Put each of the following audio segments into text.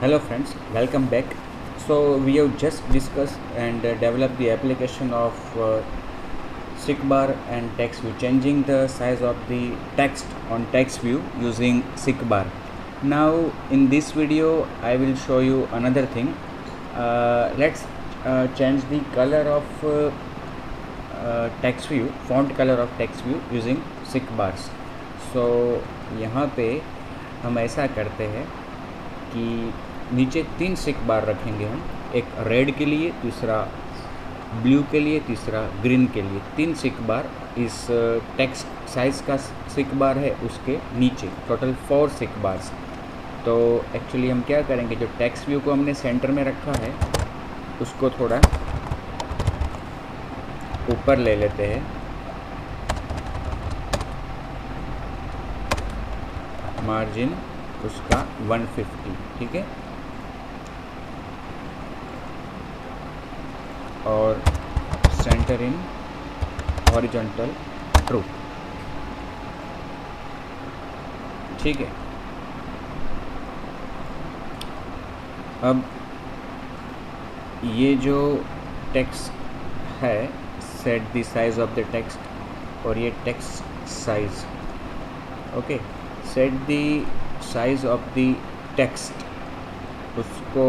Hello friends, welcome back. So we have just discussed and developed the application of sick bar and text view, changing the size of the text on text view using sick bar. Now in this video I will show you another thing. Let's change the color of text view, font color of text view using sick bars. So यहाँ पे हम ऐसा करते हैं कि नीचे 3 सिक बार रखेंगे हम, एक रेड के लिए, दूसरा ब्लू के लिए, तीसरा ग्रीन के लिए। 3 सिक बार इस टेक्स्ट साइज़ का सिक बार है उसके नीचे, टोटल 4 सिक बार्स। तो एक्चुअली हम क्या करेंगे, जो टेक्स्ट व्यू को हमने सेंटर में रखा है उसको थोड़ा ऊपर ले लेते हैं, मार्जिन उसका 150, ठीक है, और सेंटर इन हॉरिजॉन्टल ट्रू, ठीक है। अब ये जो टेक्स्ट है, set the size of the text, और ये text size, okay, set the size of the text, उसको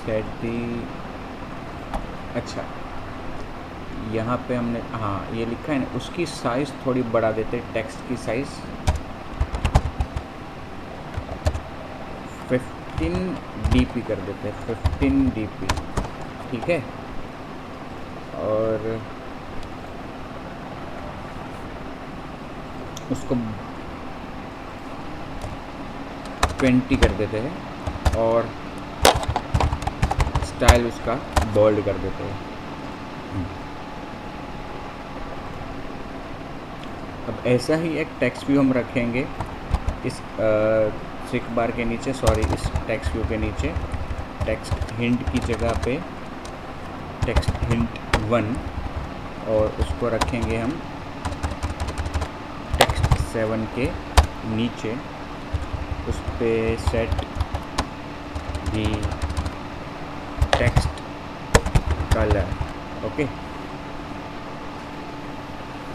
सेट दी, अच्छा यहाँ पे हमने ये लिखा है ना, उसकी साइज़ थोड़ी बढ़ा देते हैं, टेक्स्ट की साइज़ 15 dp कर देते हैं, 15 dp, ठीक है। और उसको 20 कर देते हैं, और स्टाइल उसका बोल्ड कर देते हैं। अब ऐसा ही एक टेक्स्ट व्यू हम रखेंगे इस सिक बार के नीचे, इस टेक्स्ट व्यू के नीचे, टेक्स्ट हिंट की जगह पे टेक्स्ट हिंट 1, और उसको रखेंगे हम टेक्स्ट 7 के नीचे, उस पर सेट दी टेक्स्ट कलर, ओके,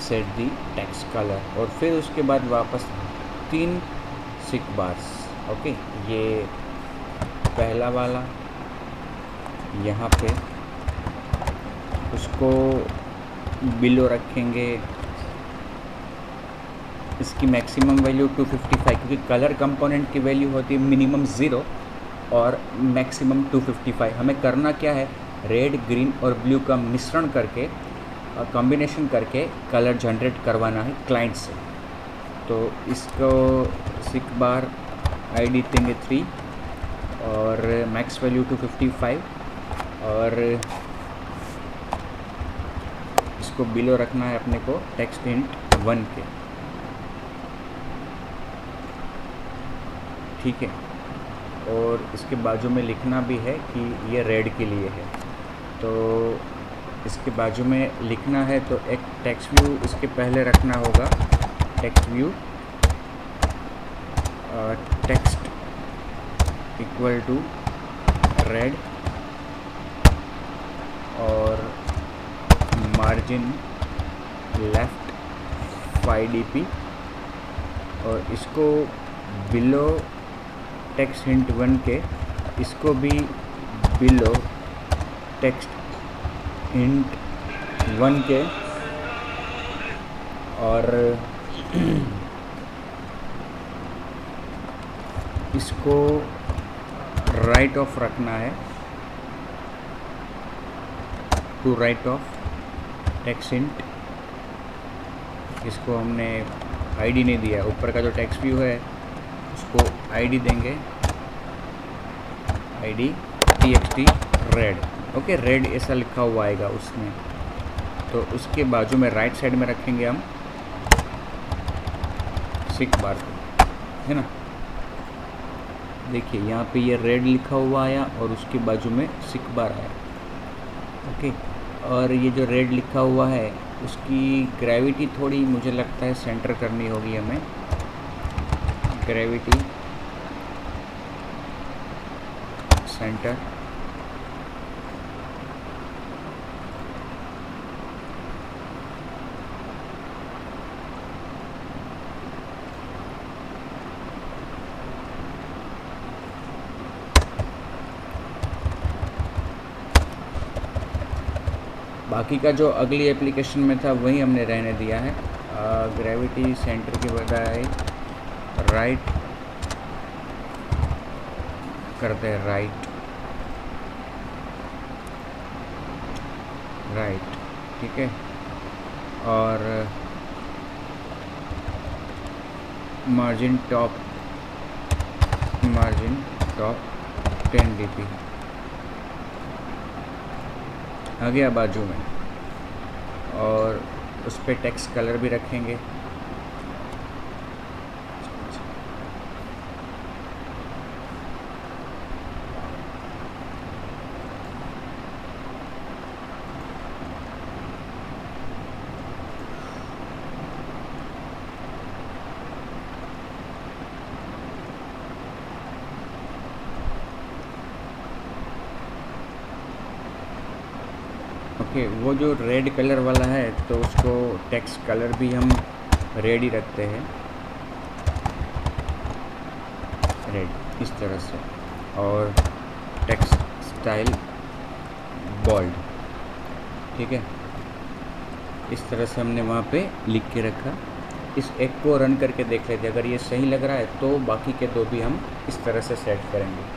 सेट दी टेक्स्ट कलर, और फिर उसके बाद वापस 3 सिक बार्स, ओके। ये पहला वाला यहाँ पे, उसको बिलो रखेंगे, इसकी मैक्सिमम वैल्यू 255, क्योंकि कलर कंपोनेंट की वैल्यू होती है मिनिमम 0 और मैक्सिमम 255। हमें करना क्या है, रेड, ग्रीन और ब्लू का मिश्रण करके, कॉम्बिनेशन करके कलर जनरेट करवाना है क्लाइंट से। तो इसको सिक बार ID देंगे 3 और मैक्स वैल्यू 255, और इसको बिलो रखना है अपने को टेक्स्ट हिंट 1 के, ठीक है। और इसके बाजू में लिखना भी है कि ये रेड के लिए है, तो इसके बाजू में लिखना है, तो एक टेक्स्ट व्यू इसके पहले रखना होगा, text view text equal to red, और मार्जिन लेफ्ट 5 dp, और इसको बिलो टेक्स्ट हिंट 1 के, इसको भी बिलो टेक्स्ट हिंट 1 के, और इसको राइट ऑफ रखना है, to right of text hint. इसको हमने ID नहीं दिया, ऊपर का जो टेक्स्ट व्यू है उसको ID देंगे, ID txt red, okay, red ऐसा लिखा हुआ आएगा उसमें। तो उसके बाजू में राइट साइड में रखेंगे हम सिक बार को, है ना। देखिए यहाँ पे ये रेड लिखा हुआ आया और उसके बाजू में सिक बार आया, ओके। और ये जो रेड लिखा हुआ है उसकी ग्रेविटी थोड़ी मुझे लगता है सेंटर करनी होगी हमें। ग्रेविटी सेंटर, बाकी का जो अगली एप्लीकेशन में था वही हमने रहने दिया है। ग्रेविटी सेंटर के बजाय राइट करते हैं, राइट राइट, ठीक है। और मार्जिन टॉप 10 dp आ गया बाजू में। और उस पर टेक्स्ट कलर भी रखेंगे। ओके, वो जो रेड कलर वाला है तो उसको टेक्स्ट कलर भी हम रेड ही रखते हैं, रेड इस तरह से। और टेक्स्ट स्टाइल बोल्ड, ठीक है। इस तरह से हमने वहाँ पे लिख के रखा। इस एक को रन करके देख लेते, अगर ये सही लग रहा है तो बाकी के दो भी हम इस तरह से सेट करेंगे।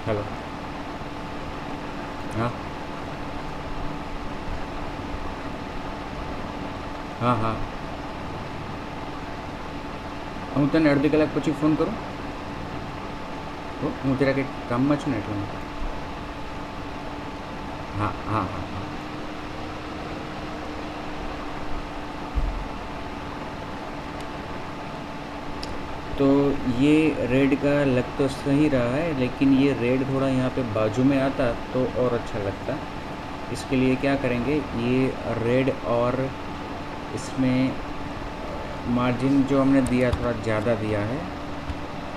हेलो, हाँ हाँ हाँ, હું તને અડધી કલાક પછી ફોન કરું? હું જરાક એક કામમાં છું ને એટલે हाँ हाँ हाँ हाँ। तो ये रेड का लग तो सही रहा है, लेकिन ये रेड थोड़ा यहाँ पे बाजू में आता तो और अच्छा लगता। इसके लिए क्या करेंगे, ये रेड और इसमें मार्जिन जो हमने दिया थोड़ा ज़्यादा दिया है,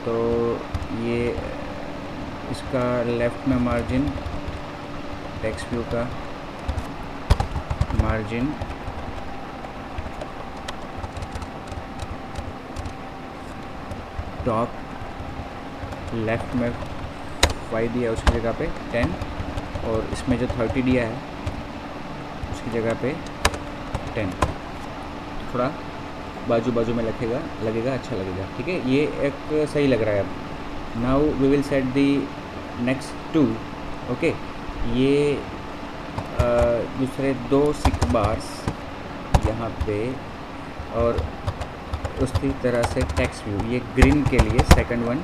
तो ये इसका लेफ़्ट में मार्जिन, टेक्स्ट व्यू का मार्जिन टॉप लेफ़्ट में 5 दिया, उसकी जगह पे 10, और इसमें जो 30 दिया है उसकी जगह पे 10। थोड़ा बाजू बाजू में लगेगा अच्छा लगेगा, ठीक है। ये एक सही लग रहा है। अब now we will set the next 2। Okay, ये दूसरे 2 सिक बार्स यहाँ पे, और उसी तरह से टेक्स्ट व्यू, ये ग्रीन के लिए सेकंड वन,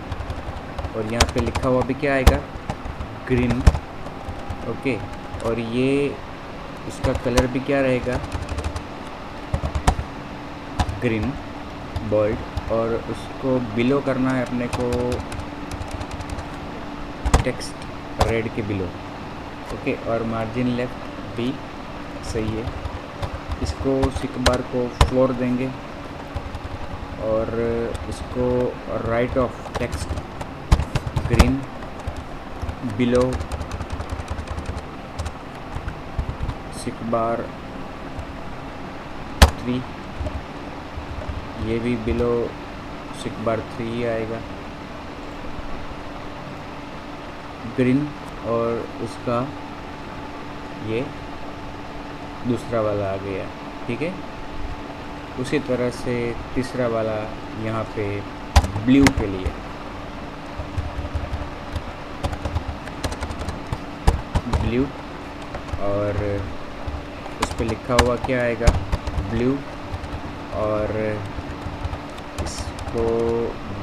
और यहाँ पे लिखा हुआ भी क्या आएगा, ग्रीन। ओके, और ये इसका कलर भी क्या रहेगा, ग्रीन बोल्ड। और उसको बिलो करना है अपने को टेक्स्ट रेड के बिलो। ओके, और मार्जिन लेफ्ट भी सही है। इसको सिक बार को 4 देंगे, और इसको right of text green below seek bar 3, ये भी बिलो सिक बार 3 ही आएगा, ग्रीन। और उसका ये दूसरा वाला आ गया, ठीक है। उसी तरह से तीसरा वाला यहाँ पे ब्लू के लिए ब्लू, और उस पर लिखा हुआ क्या आएगा, ब्लू। और इसको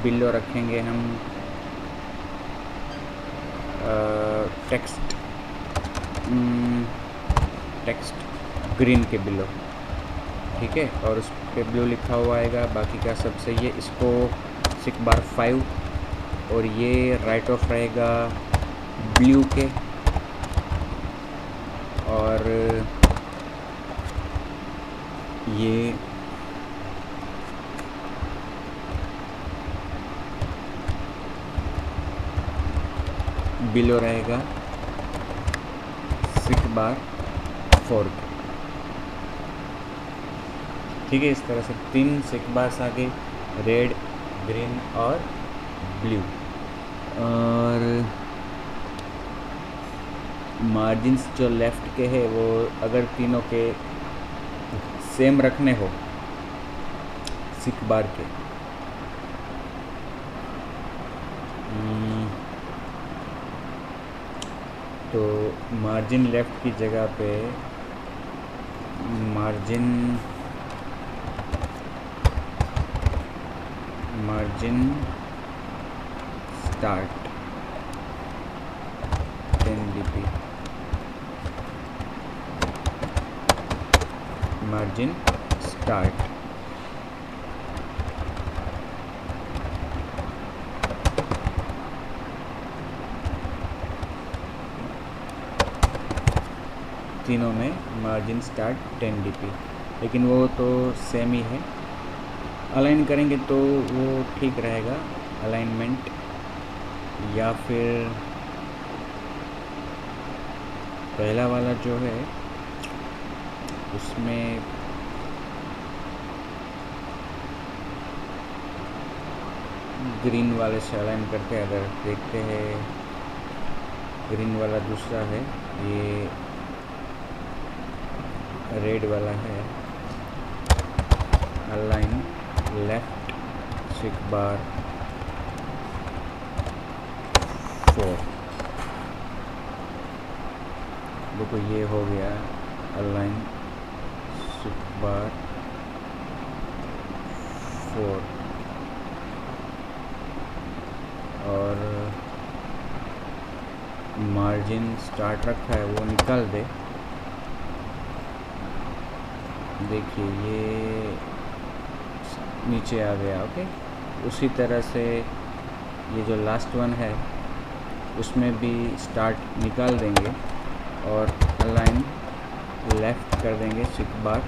बिलो रखेंगे हम टेक्स्ट ग्रीन के बिलो, ठीक है, और उस पे ब्लू लिखा हुआ आएगा, बाकी का सब सही है। इसको सिक बार 5 और ये राइट ऑफ रहेगा ब्लू के, और ये बिलो रहेगा सिक बार 4 के, ठीक है। इस तरह से 3 सिक बार्स आगे, रेड, ग्रीन और ब्लू। और मार्जिन्स जो लेफ़्ट के है वो अगर तीनों के सेम रखने हो सिक बार के, तो मार्जिन लेफ़्ट की जगह पे margin start 10 dp, margin start, तीनों में मार्जिन स्टार्ट 10 dp, लेकिन वो तो सेम ही है। अलाइन करेंगे तो वो ठीक रहेगा अलाइनमेंट, या फिर पहला वाला जो है उसमें ग्रीन वाले से अलाइन करके अगर देखते हैं, ग्रीन वाला दूसरा है, ये रेड वाला है, अलाइन लेफ्ट सिक बार 4, देखो ये हो गया अलाइन सिक बार 4, और मार्जिन स्टार्ट रखा है वो निकाल दे। देखिए ये नीचे आ गया, ओके। उसी तरह से ये जो लास्ट वन है उसमें भी स्टार्ट निकाल देंगे और अलाइन लेफ़्ट कर देंगे सिक बार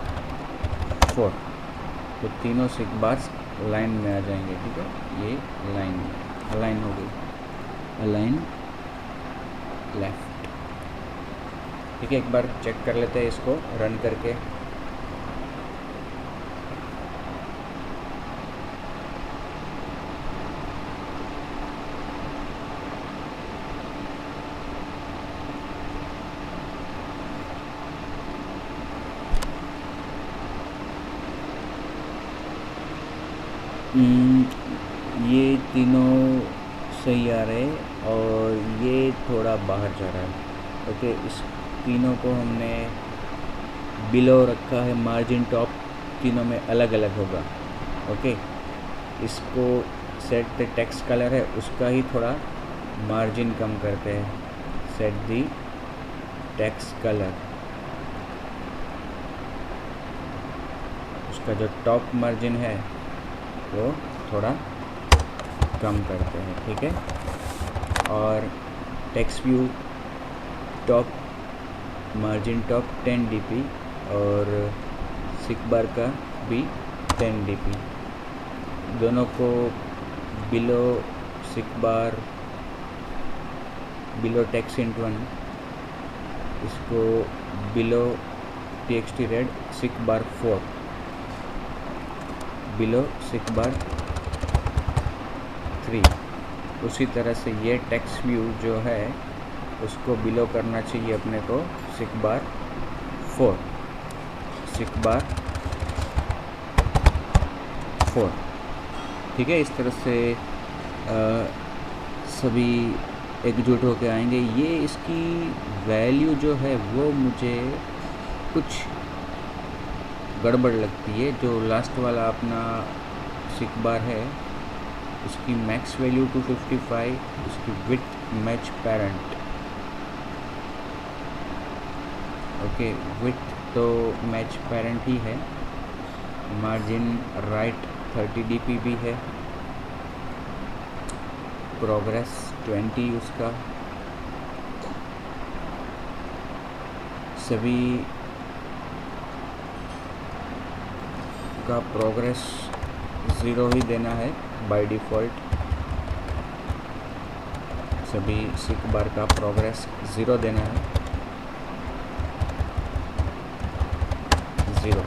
4, तो तीनों सिक बार्स लाइन में आ जाएंगे, ठीक है। ये लाइन में अलाइन हो गई, अलाइन लेफ़्ट, ठीक है। एक बार चेक कर लेते हैं इसको रन करके। ये तीनों सही आ रहे हैं और ये थोड़ा बाहर जा रहा है, ओके। इस तीनों को हमने बिलो रखा है, मार्जिन टॉप तीनों में अलग अलग होगा, ओके। इसको सेट द टेक्स्ट कलर है उसका ही थोड़ा मार्जिन कम करते हैं, सेट दी टेक्स्ट कलर, उसका जो टॉप मार्जिन है वो थोड़ा कम करते हैं, ठीक है। और text view top margin top 10 dp और सिक बार का भी 10 dp, दोनों को बिलो सिक बार, बिलो टेक्स्ट इंट 1, इसको बिलो txt रेड सिक बार 4, बिलो सिक बार 3। उसी तरह से ये टेक्स्ट व्यू जो है उसको बिलो करना चाहिए अपने को सिक बार 4, सिक बार 4, ठीक है। इस तरह से सभी एकजुट होकर आएंगे। ये इसकी वैल्यू जो है वो मुझे कुछ गड़बड़ लगती है। जो लास्ट वाला अपना सिक बार है उसकी मैक्स वैल्यू 255, उसकी with match parent. Okay, with तो मैच पेरेंट ही है। मार्जिन राइट 30 dpb है। प्रोग्रेस 20 उसका। सभी का प्रोग्रेस 0 ही देना है बाय डिफ़ॉल्ट। सभी सिक बार का प्रोग्रेस 0 देना है, 0।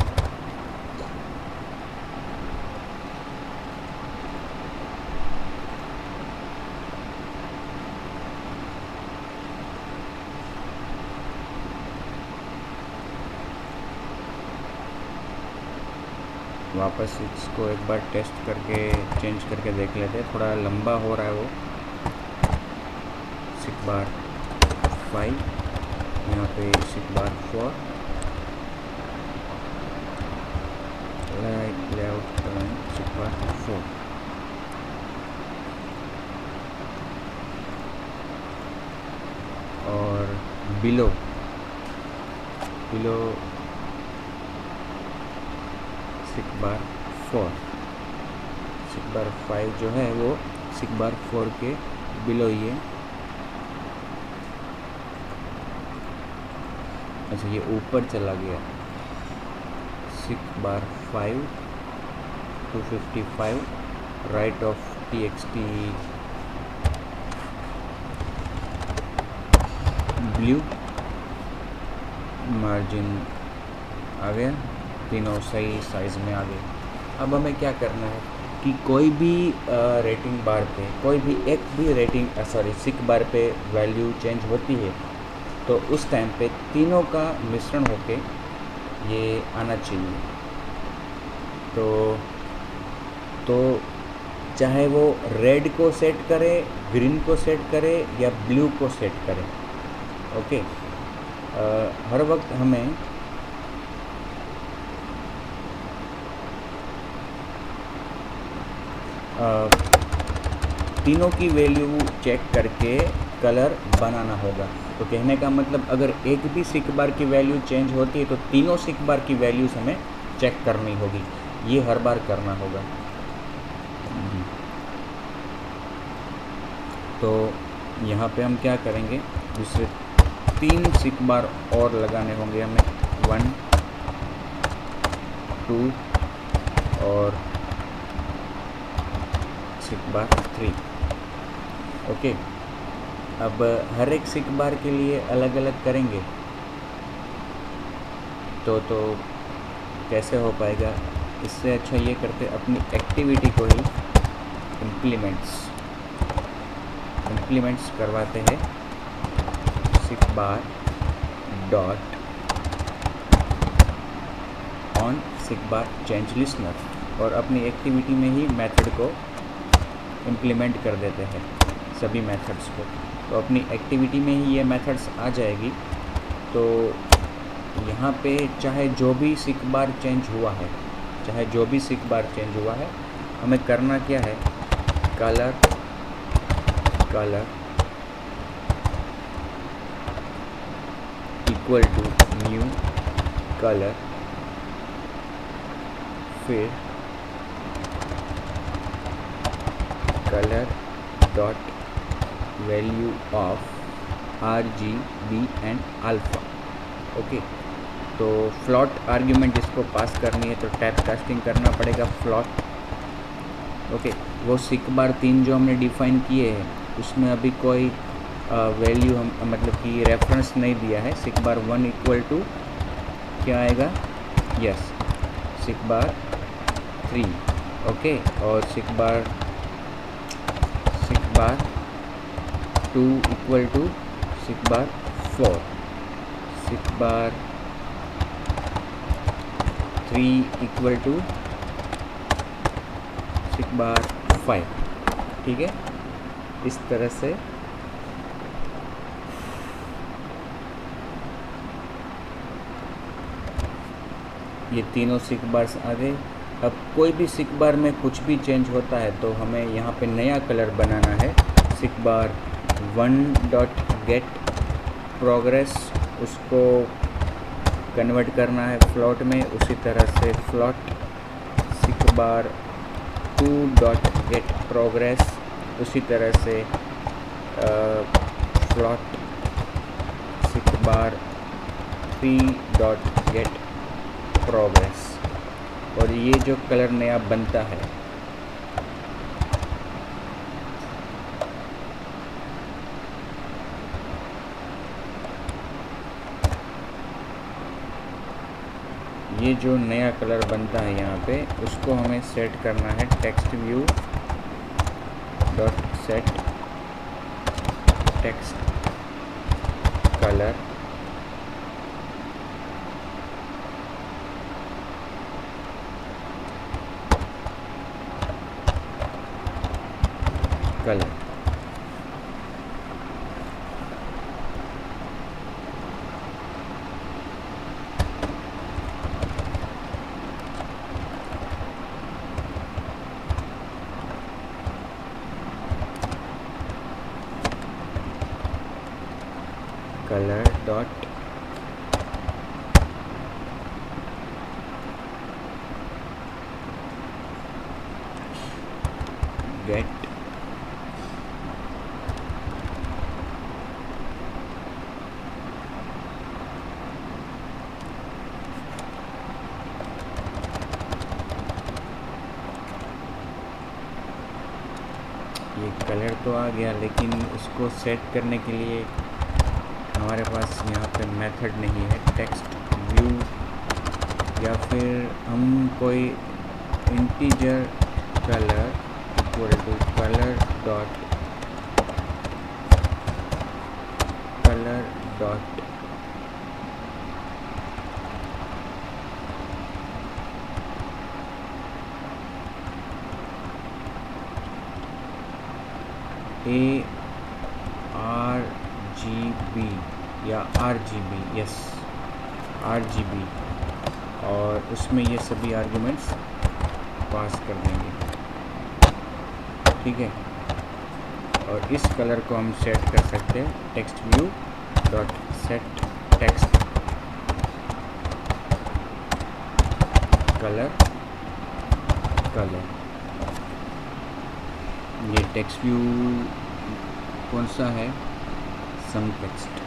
वापस इसको एक बार टेस्ट करके चेंज करके देख लेते हैं। थोड़ा लंबा हो रहा है वो सिक बार 5, यहाँ पे सिक बार 4, लेआउट सिक बार 4। और below seek bar 4, seek bar 5 जो है वो सिक बार 4 के बिलो ही है। अच्छा, ये ऊपर चला गया। Seek bar 5 255 right of txt blue. Margin आ गया, तीनों सही साइज़ में आ गए। अब हमें क्या करना है कि कोई भी रेटिंग बार पे, कोई भी एक भी रेटिंग सिक बार पे वैल्यू चेंज होती है तो उस टाइम पे तीनों का मिश्रण होके ये आना चाहिए। तो चाहे वो रेड को सेट करे, ग्रीन को सेट करे या ब्लू को सेट करे। ओके, हर वक्त हमें तीनों की वैल्यू चेक करके कलर बनाना होगा। तो कहने का मतलब अगर एक भी सिक बार की वैल्यू चेंज होती है तो तीनों सिक बार की वैल्यूज़ हमें चेक करनी होगी। ये हर बार करना होगा। तो यहाँ पे हम क्या करेंगे, दूसरे 3 सिक बार और लगाने होंगे हमें, 1 2 और सिक बार 3। ओके, अब हर एक सिक बार के लिए अलग अलग करेंगे तो कैसे हो पाएगा। इससे अच्छा ये करते अपनी एक्टिविटी को ही इम्प्लीमेंट्स करवाते हैं। Seek bar dot on seek bar change listener और अपनी एक्टिविटी में ही मेथड को इम्प्लीमेंट कर देते हैं, सभी मेथड्स को। तो अपनी एक्टिविटी में ही ये मेथड्स आ जाएगी। तो यहाँ पे चाहे जो भी सिक बार चेंज हुआ है, हमें करना क्या है, colour equal to new colour, फिर colour dot value of RGB and alpha. Okay, तो फ्लॉट आर्ग्यूमेंट इसको पास करनी है तो टाइप कास्टिंग करना पड़ेगा फ्लॉट। ओके, वो सिक बार 3 जो हमने डिफ़ाइन किए हैं उसमें अभी कोई वैल्यू हम मतलब कि रेफरेंस नहीं दिया है। सिक बार 1 इक्वल टू क्या आएगा, यस, सिक बार 3। ओके, और seek bar 2 equal to seek bar 4, seek bar 3 equal to seek bar 5। ठीक है, इस तरह से ये तीनों सिक बार्स आ गए। अब कोई भी सिक बार में कुछ भी चेंज होता है तो हमें यहाँ पे नया कलर बनाना है। सिक बार 1.get प्रोग्रेस, उसको कन्वर्ट करना है फ्लोट में। उसी तरह से फ्लोट सिक बार 2.get प्रोग्रेस, उसी तरह से फ्लोट सिक बार 3.get प्रोग्रेस। और ये जो कलर नया बनता है ये जो नया कलर बनता है यहाँ पे, उसको हमें सेट करना है text view dot set text colour colour. Colour dot gate ये कलर तो आ गया, लेकिन उसको सेट करने के लिए हमारे पास यहाँ पे मेथड नहीं है टेक्स्ट व्यू, या फिर हम कोई integer colour equal to colour dot ARGB या RGB, यस RGB, और उसमें ये सभी आर्ग्यूमेंट्स पास कर देंगे। ठीक है, और इस कलर को हम सेट कर सकते हैं text view dot set text colour. ये टेक्स्ट व्यू कौन सा है, सम टेक्स्ट,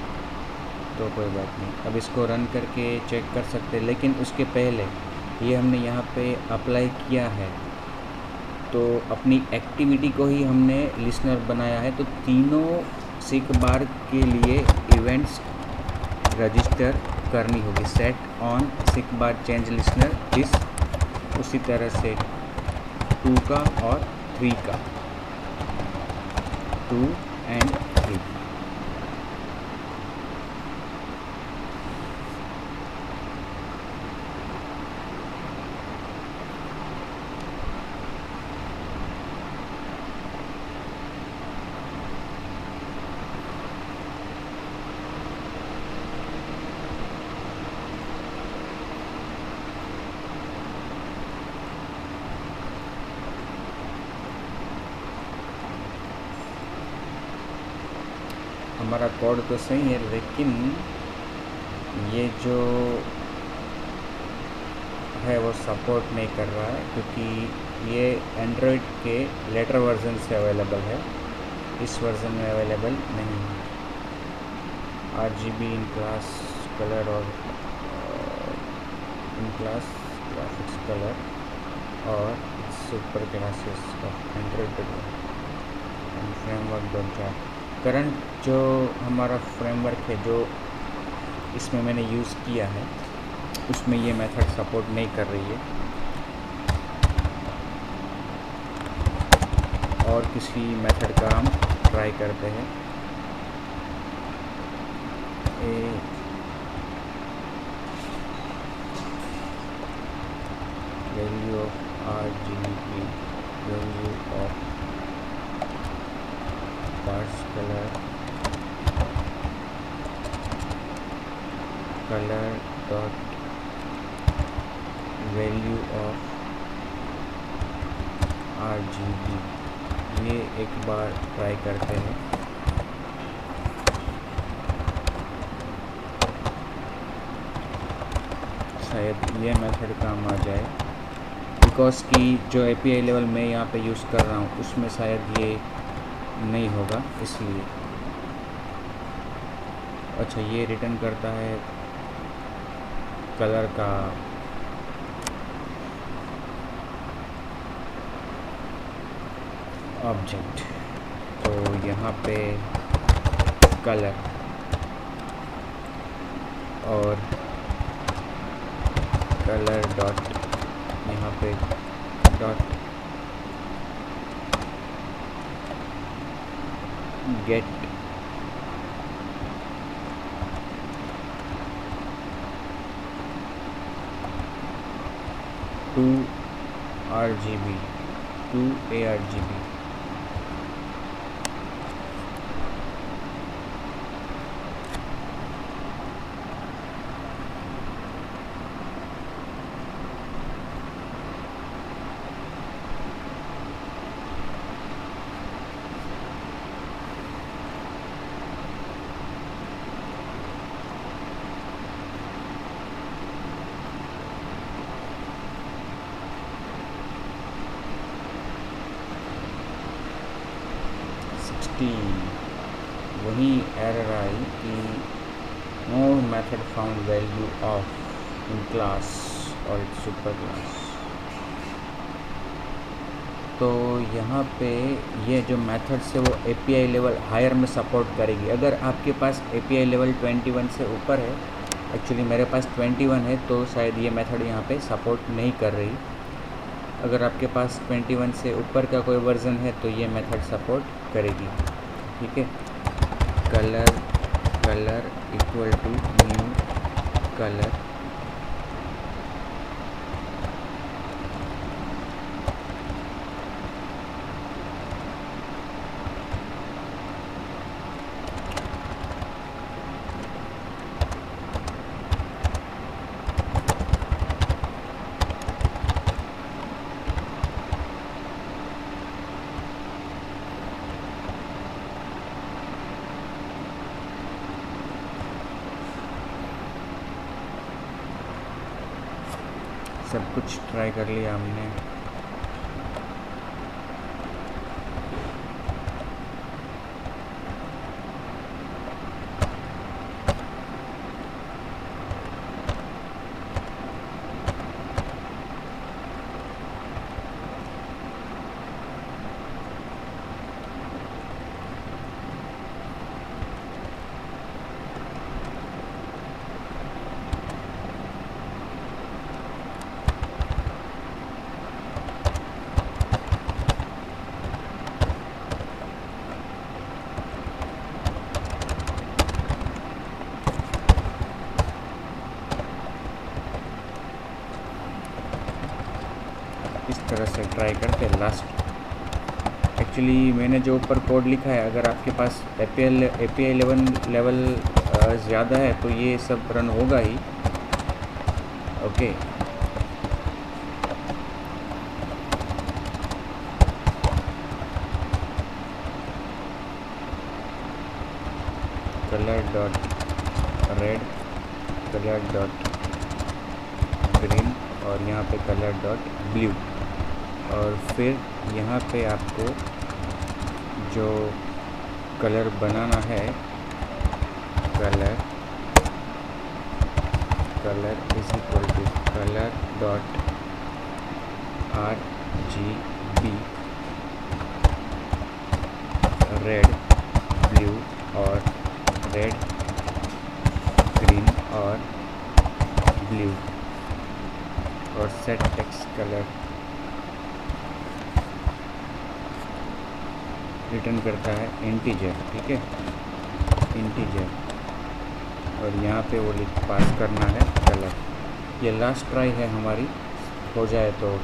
तो कोई बात नहीं। अब इसको रन करके चेक कर सकते हैं, लेकिन उसके पहले ये हमने यहाँ पे अप्लाई किया है तो अपनी एक्टिविटी को ही हमने लिसनर बनाया है, तो तीनों सिक बार के लिए इवेंट्स रजिस्टर करनी होगी। Set on seek bar change listener this, उसी तरह से 2 का और 3 का, 2 एंड 3। हमारा कोड तो सही है, लेकिन ये जो है वो सपोर्ट नहीं कर रहा है, क्योंकि ये एंड्रॉयड के लेटर वर्जन से अवेलेबल है, इस वर्जन में अवेलेबल नहीं है। RGB इन क्लास कलर और इन क्लास ग्राफिक्स कलर और सुपर क्लासेस का एंड्रॉयड फ्रेमवर्क डॉट जावा। करंट जो हमारा फ्रेमवर्क है जो इसमें मैंने यूज़ किया है, उसमें ये मेथड सपोर्ट नहीं कर रही है। और किसी मेथड का हम ट्राई करते हैं। Value of RGB, value of parts colour dot value of RGB, ये एक बार ट्राई करते हैं। शायद ये मेथड काम आ जाए, बिकॉज कि जो API लेवल मैं यहाँ पे यूज़ कर रहा हूँ उसमें शायद ये नहीं होगा, इसलिए। अच्छा, ये रिटर्न करता है कलर का ऑब्जेक्ट। तो यहाँ पे कलर और कलर डॉट, यहाँ पे dot get to RGB, to ARGB। वही एरर आई कि no method found value of in class और सुपर क्लास। तो यहाँ पे ये जो मेथड्स है वो API लेवल हायर में सपोर्ट करेगी। अगर आपके पास API लेवल 21 से ऊपर है, एक्चुअली मेरे पास 21 है, तो शायद ये मेथड यहाँ पे सपोर्ट नहीं कर रही। अगर आपके पास 21 से ऊपर का कोई वर्ज़न है तो ये मेथड सपोर्ट करेगी, ठीक है। Colour equal to new colour, सब कुछ ट्राई कर लिया हमने। इस तरह से ट्राई करते हैं लास्ट। एक्चुअली मैंने जो ऊपर कोड लिखा है, अगर आपके पास API लेवल ज़्यादा है तो ये सब रन होगा ही, okay. Colour dot red, colour dot green और यहाँ पे कलर डॉट ब्लू। और फिर यहाँ पे आपको जो कलर बनाना है, colour is equal to colour dot RGB, red, blue और रेड, ग्रीन और ब्लू, और सेट टेक्स्ट कलर रिटर्न करता है इंटीजर, ठीक है, इंटीजर। और यहाँ पे वो पास करना है कलर। ये लास्ट ट्राई है हमारी, हो जाए तो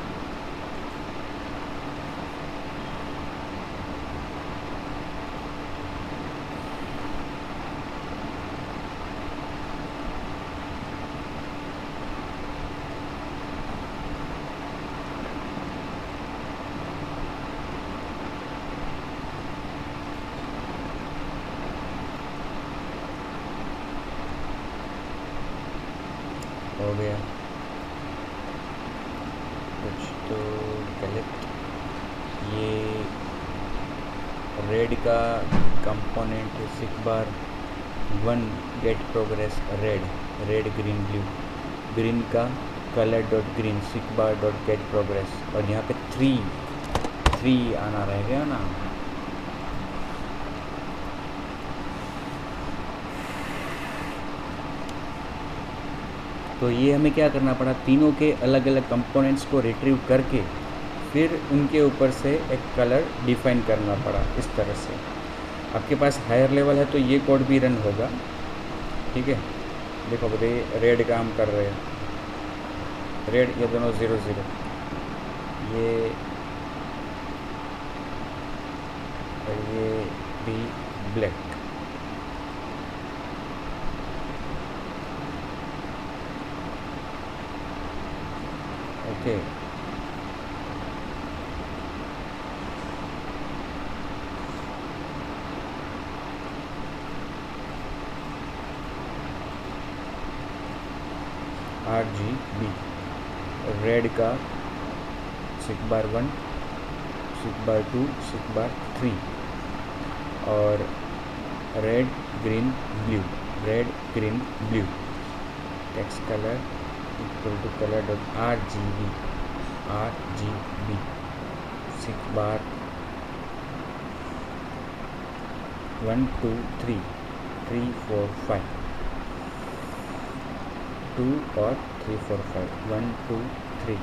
हो गया, कुछ तो गलत। ये रेड का कंपोनेंट है seek bar 1 get progress red green blue, green का colour dot green seek bar dot get progress, और यहाँ पे 3 आना रह गया ना। तो ये हमें क्या करना पड़ा, तीनों के अलग अलग कंपोनेंट्स को रिट्रीव करके फिर उनके ऊपर से एक कलर डिफाइन करना पड़ा इस तरह से। आपके पास हायर लेवल है तो ये कोड भी रन होगा, ठीक है। देखो बताइए, रेड का हम कर रहे हैं, रेड ये दोनों 0 0, ये और ये भी ब्लैक। ओके, RGB रेड का सिक बार 1, सिक बार 2, सिक बार 3, और red green blue, red green blue, text colour equal to colour dot RGB seek bar 1 2 3 3 4 5 2 और 3 4 5 1 2 3।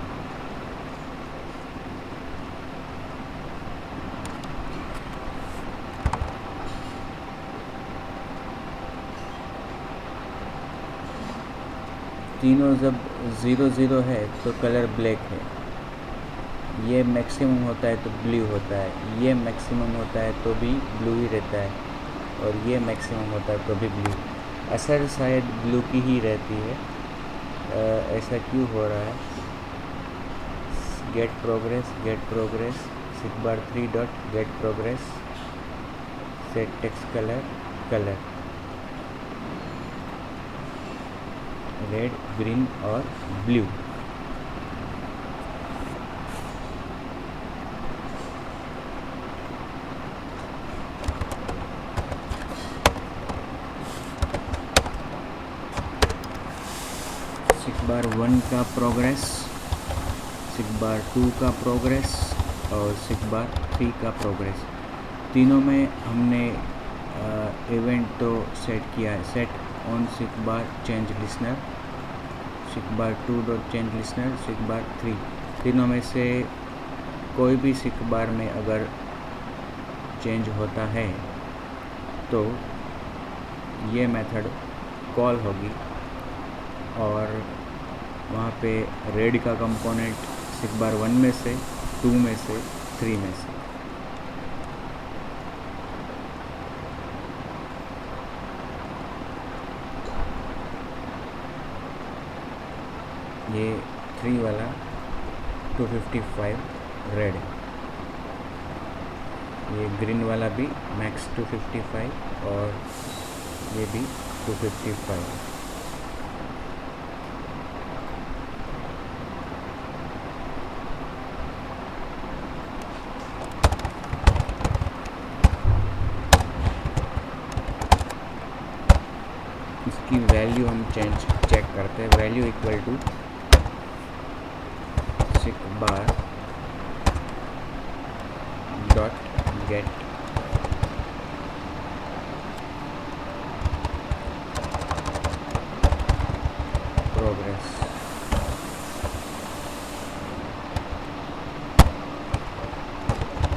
तीनों जब 0 0 है तो कलर ब्लैक है, ये मैक्सिमम होता है तो ब्लू होता है, ये मैक्सिमम होता है तो भी ब्लू ही रहता है, और ये मैक्सिमम होता है तो भी ब्लू। असर शायद ब्लू की ही रहती है, ऐसा क्यों हो रहा है। गेट प्रोग्रेस सिक bar 3 dot get progress set text colour red green और ब्लू। सिक बार 1 का प्रोग्रेस, सिक बार 2 का प्रोग्रेस और सिक बार 3 का प्रोग्रेस, तीनों में हमने इवेंट तो सेट किया है। Set on seek bar change listener, seek bar 2 dot change listener, seek bar 3, तीनों में से कोई भी सिक बार में अगर चेंज होता है तो ये मेथड कॉल होगी, और वहाँ पे रेड का कंपोनेंट सिक बार 1 में से, 2 में से, 3 में से। ये 3 वाला 255 रेड, ये ग्रीन वाला भी मैक्स 255 और ये भी 255। इसकी वैल्यू हम चेक करते हैं। Value equal to seek bar dot get progress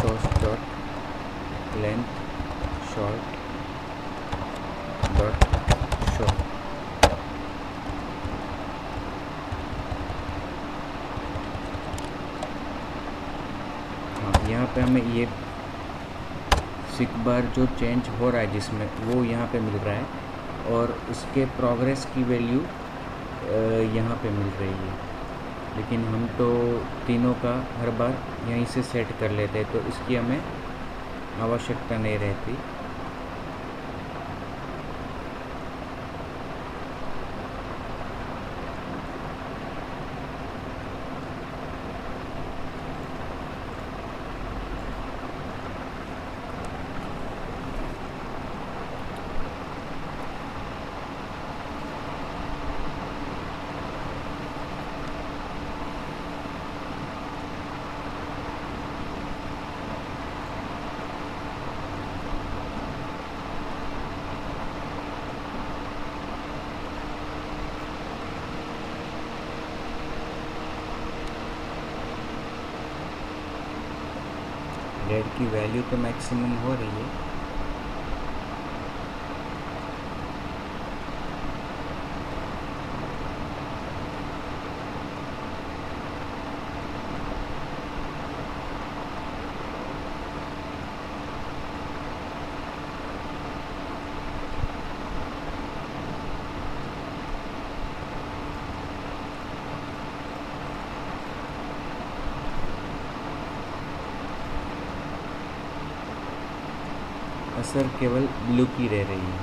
toast dot length short dot show. हाँ, यहाँ पे हमें ये सिक बार जो चेंज हो रहा है जिसमें, वो यहाँ पे मिल रहा है, और उसके प्रोग्रेस की वैल्यू यहाँ पे मिल रही है। लेकिन हम तो तीनों का हर बार यहीं से सेट कर लेते हैं, तो इसकी हमें आवश्यकता नहीं रहती। रेड की वैल्यू तो मैक्सिमम हो रही है, असर केवल ब्लू की रह रही है,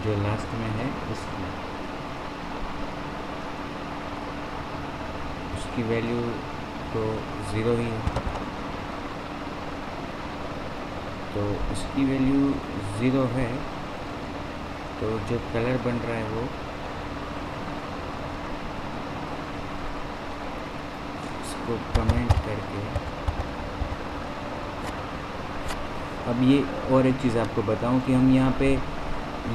जो लास्ट में है उसकी वैल्यू तो 0 ही है, तो उसकी वैल्यू 0 है, तो जो कलर बन रहा है वो इसको कमेंट करके। अब ये और एक चीज़ आपको बताऊं कि हम यहाँ पे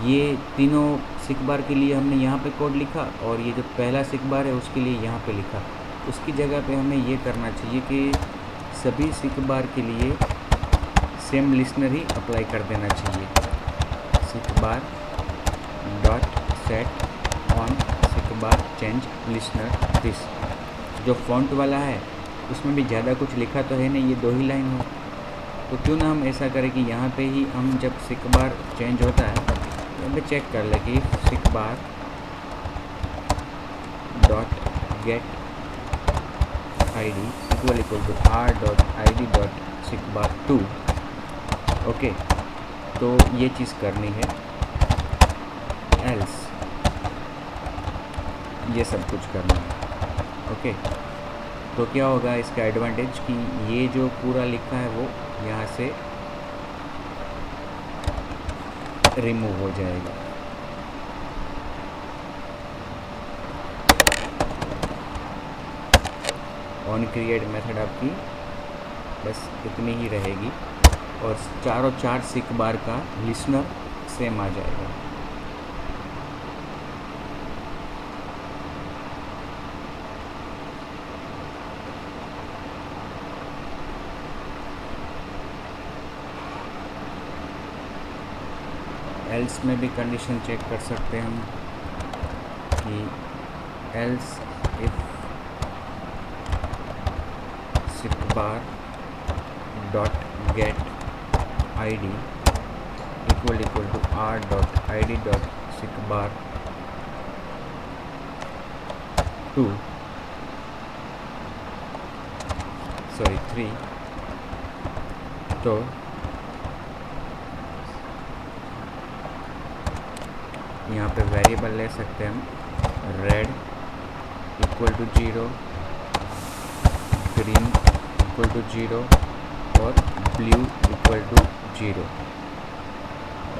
ये तीनों सिक बार के लिए हमने यहाँ पे कोड लिखा, और ये जो पहला सिक बार है उसके लिए यहाँ पे लिखा। उसकी जगह पे हमें ये करना चाहिए कि सभी सिक बार के लिए सेम लिसनर ही अप्लाई कर देना चाहिए। Seek bar dot set on seek bar change listener this. जो फॉन्ट वाला है उसमें भी ज़्यादा कुछ लिखा तो है नहीं, ये 2 ही लाइन हो, तो क्यों ना हम ऐसा करें कि यहाँ पे ही हम जब सिक बार चेंज होता है तो हमें चेक कर ले कि seek bar dot get I D equal to R dot I D dot seek bar 2। Okay, तो ये चीज़ करनी है, एल्स ये सब कुछ करना है। ओके, तो क्या होगा इसका एडवांटेज कि ये जो पूरा लिखा है वो यहाँ से रिमूव हो जाएगा। ऑन क्रिएट मेथड आपकी बस इतनी ही रहेगी, और चारों 4 सिक बार का लिसनर सेम आ जाएगा। एल्स में भी कंडीशन चेक कर सकते हैं हम कि else if seek bar dot get I D equal to R dot I D dot seek bar 2 3, तो यहाँ पे वेरिएबल ले सकते हैं हम, red equal to 0, green equal to 0 और ब्लू इक्वल टू 0।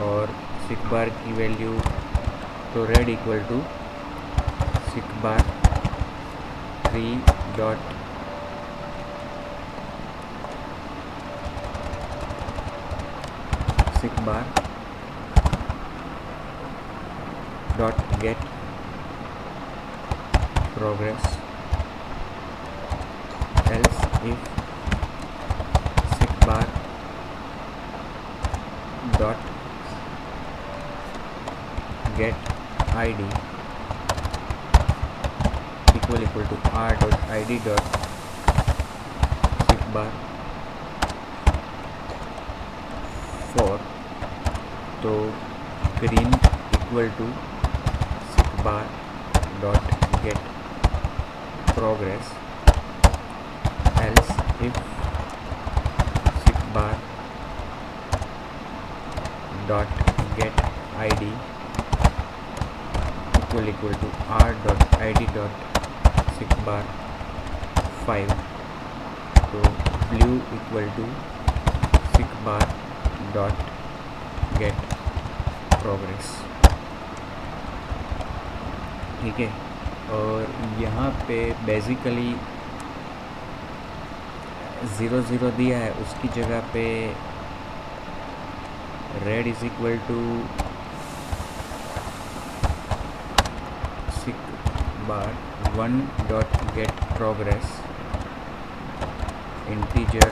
और सिक बार की वैल्यू तो red equal to seek bar 3 dot seek bar dot get progress, else if sick bar dot get id equal to r dot id dot sick bar 4, तो green equal to bar dot get progress, else if sick bar dot get id equal to r dot id dot sick bar 5, तो blue equal to sick bar dot get progress। ठीक है, और यहाँ पे basically 0 दिया है, उसकी जगह पे red is equal to seek bar 1 dot get progress integer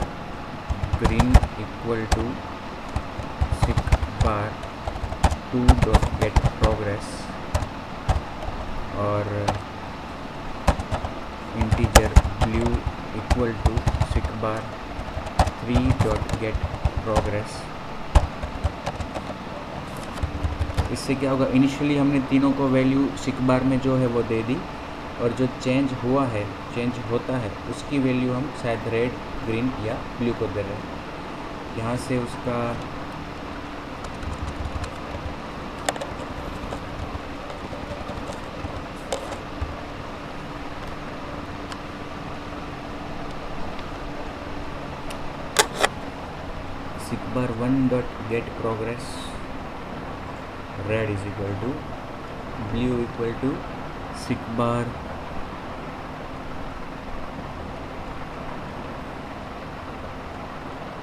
green equal to sick bar 2 dot get progress और integer blue equal to sick bar 3 dot get progress। इससे क्या होगा, इनिशियली हमने तीनों को वैल्यू सिक बार में जो है वो दे दी, और जो चेंज हुआ है, चेंज होता है, उसकी वैल्यू हम शायद रेड, ग्रीन या ब्लू को दे रहे हैं। यहाँ से उसका seek bar 1 dot get progress red is equal to blue equal to seek bar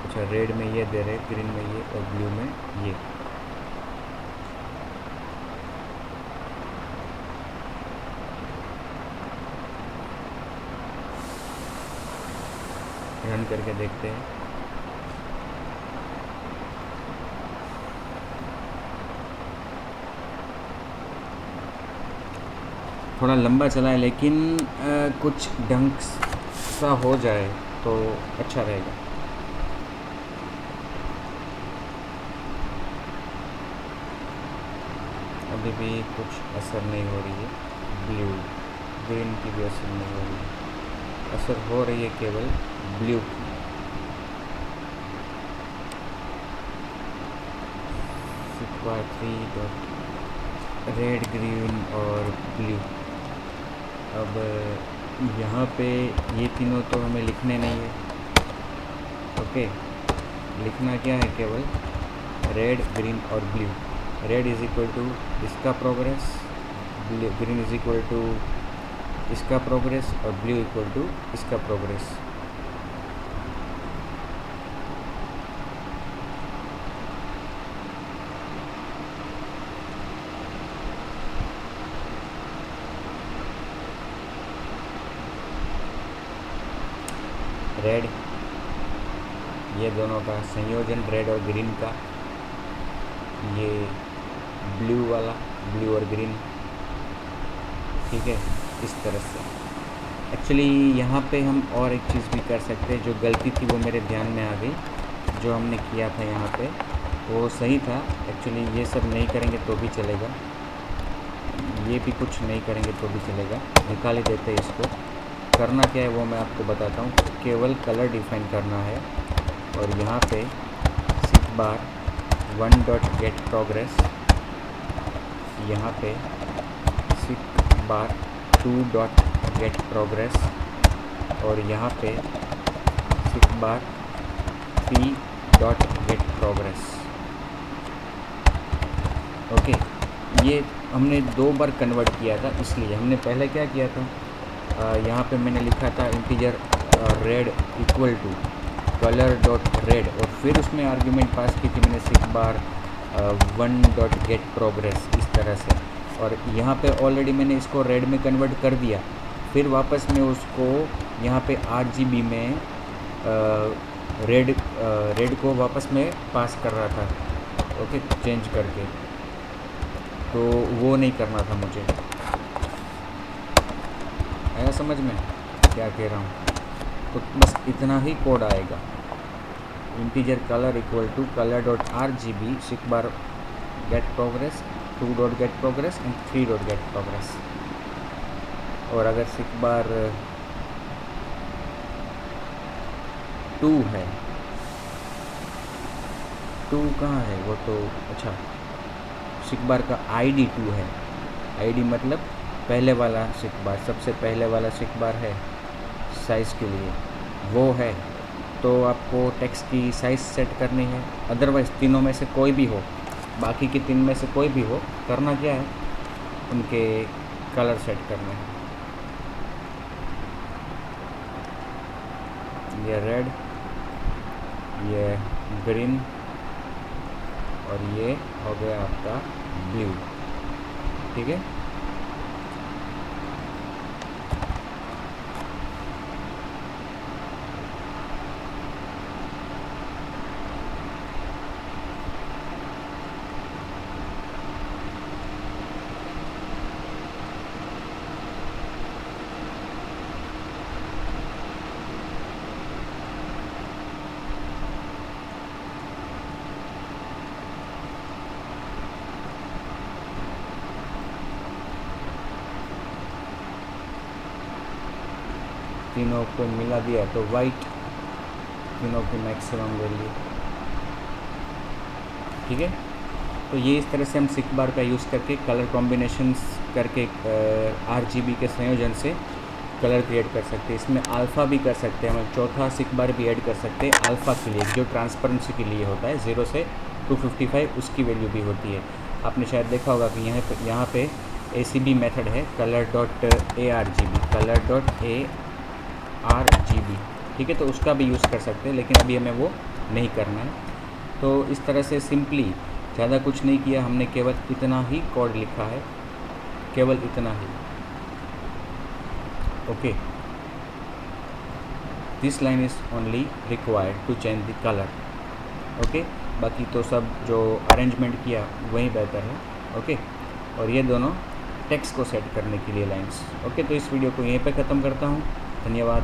अच्छा, रेड में ये दे रहे, ग्रीन में ये और ब्लू में ये। रन करके देखते हैं। थोड़ा लंबा चला है, लेकिन कुछ ढंग सा हो जाए तो अच्छा रहेगा। अभी भी कुछ असर नहीं हो रही है, ब्लू ग्रीन की भी असर नहीं हो रही है, असर हो रही है केवल ब्लू की। सिक बार 3 डॉट रेड, ग्रीन और ब्लू। अब यहाँ पे ये तीनों तो हमें लिखने नहीं है, ओके। लिखना क्या है, केवल रेड, ग्रीन और blue. Red is equal to इसका progress, green is equal to इसका प्रोग्रेस और ब्लू इक्वल टू इसका प्रोग्रेस। रेड, ये दोनों का संयोजन रेड और ग्रीन का, ये ब्लू वाला, ब्लू और ग्रीन, ठीक है, इस तरह से। एक्चुअली यहाँ पे हम और एक चीज़ भी कर सकते हैं, जो गलती थी वो मेरे ध्यान में आ गई। जो हमने किया था यहाँ पे वो सही था। एक्चुअली ये सब नहीं करेंगे तो भी चलेगा, ये भी कुछ नहीं करेंगे तो भी चलेगा, निकाल ही देते हैं इसको। करना क्या है वो मैं आपको बताता हूँ। केवल कलर डिफाइन करना है, और यहाँ पे सिक बार 1 डॉट गेट प्रोग्रेस, यहाँ पे सिक बार 2 डॉट गेट प्रोग्रेस, और यहाँ पे सिक bar 3 dot get progress. Okay, ये हमने 2 बार कन्वर्ट किया था, इसलिए हमने पहले क्या किया था, यहाँ पे मैंने लिखा था integer red equal to colour dot red, और फिर उसमें आर्ग्यूमेंट पास की थी मैंने seek bar 1 dot get progress, इस तरह से। और यहाँ पे ऑलरेडी मैंने इसको रेड में कन्वर्ट कर दिया, फिर वापस मैं उसको यहाँ पे RGB में रेड को वापस में पास कर रहा था, ओके, चेंज करके। तो वो नहीं करना था मुझे। आया समझ में क्या कह रहा हूँ? तो बस इतना ही कोड आएगा, integer colour equal to colour dot RGB seek bar get progress 2 dot get progress and 3 dot get progress. और अगर सिक बार 2 है, 2 कहाँ है वो, तो अच्छा, सिक बार का ID 2 है। ID मतलब पहले वाला सिक बार, सबसे पहले वाला सिक बार है साइज़ के लिए, वो है। तो आपको टेक्स्ट की साइज़ सेट करनी है, अदरवाइज़ तीनों में से कोई भी हो, बाकी की 3 में से कोई भी हो, करना क्या है, उनके कलर सेट करने हैं। ये रेड, ये ग्रीन, और ये हो गया आपका ब्लू, ठीक है। तीनों को मिला दिया तो वाइट, तीनों की मैक्सिमम वैल्यू। ठीक है, तो ये इस तरह से हम सिक बार का यूज़ करके कलर कॉम्बिनेशंस करके RGB के संयोजन से कलर क्रिएट कर सकते हैं। इसमें अल्फ़ा भी कर सकते हैं, हम चौथा सिक बार भी ऐड कर सकते हैं अल्फ़ा के लिए, जो ट्रांसपेरेंसी के लिए होता है 0 से 255, उसकी वैल्यू भी होती है। आपने शायद देखा होगा कि यहाँ पे ACB मेथड है, color.argb, color.argb। ठीक है, तो उसका भी यूज़ कर सकते हैं, लेकिन अभी हमें वो नहीं करना है। तो इस तरह से सिंपली ज़्यादा कुछ नहीं किया हमने, केवल इतना ही कोड लिखा है, केवल इतना ही। Okay, this line is only required to change the colour. Okay, बाकी तो सब जो अरेंजमेंट किया वही बेहतर है। ओके, और ये दोनों टेक्स्ट को सेट करने के लिए लाइंस। ओके, तो इस वीडियो को यहीं पे ख़त्म करता हूँ। धन्यवाद।